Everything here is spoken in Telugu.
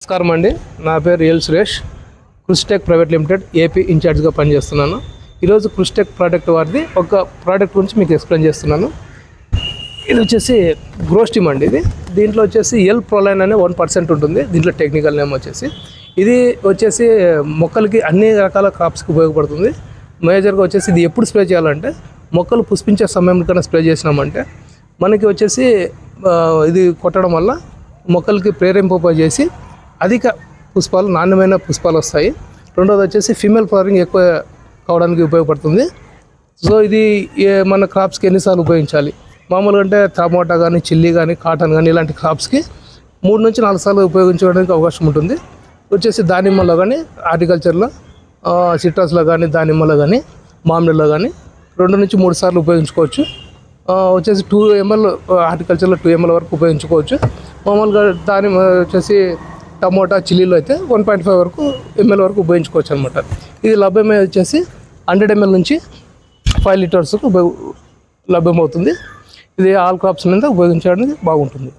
నమస్కారం అండి, నా పేరు ఎల్ సురేష్. క్రుస్టెక్ ప్రైవేట్ లిమిటెడ్ ఏపీ ఇన్ఛార్జ్గా పనిచేస్తున్నాను. ఈరోజు క్రుస్టెక్ ప్రోడక్ట్ వారిది ఒక ప్రోడక్ట్ గురించి మీకు ఎక్స్ప్లెయిన్ చేస్తున్నాను. ఇది వచ్చేసి గ్రోస్టిమ్ అండి. దీంట్లో వచ్చేసి ఎల్ ప్రొలైన్ అనే 1% ఉంటుంది. దీంట్లో టెక్నికల్ నేమ్ వచ్చేసి ఇది వచ్చేసి మొక్కలకి అన్ని రకాల క్రాప్స్కి ఉపయోగపడుతుంది. మేజర్గా వచ్చేసి ఇది ఎప్పుడు స్ప్రే చేయాలంటే మొక్కలు పుష్పించే సమయం కన్నా స్ప్రే చేసినామంటే మనకి వచ్చేసి ఇది కొట్టడం వల్ల మొక్కలకి ప్రేరేంపజేసి అధిక పుష్పాలు, నాణ్యమైన పుష్పాలు వస్తాయి. రెండోది వచ్చేసి ఫీమేల్ ఫ్లవరింగ్ ఎక్కువ కావడానికి ఉపయోగపడుతుంది. సో ఇది మన క్రాప్స్కి ఎన్నిసార్లు ఉపయోగించాలి? మామూలుగా అంటే టమాటా కానీ, చిల్లీ కానీ, కాటన్ కానీ ఇలాంటి క్రాప్స్కి 3 నుంచి 4 సార్లు ఉపయోగించడానికి అవకాశం ఉంటుంది. వచ్చేసి దానిమ్మలో కానీ, హార్టికల్చర్లో సిట్రస్లో కానీ, దానిమ్మలో కానీ, మామిడిలో కానీ 2 నుంచి 3 సార్లు ఉపయోగించుకోవచ్చు. వచ్చేసి 2 ml హార్టికల్చర్లో 2 ml వరకు ఉపయోగించుకోవచ్చు. మామూలుగా దానిమ్మ వచ్చేసి టమోటా, చిల్లీలో అయితే 1.5 వరకు ml వరకు ఉపయోగించుకోవచ్చు అనమాట. ఇది లభ్యమే వచ్చేసి 100 ml నుంచి 5 లీటర్స్కు లభ్యమవుతుంది. ఇది ఆల్ క్రాప్స్ మీద ఉపయోగించడానికి బాగుంటుంది.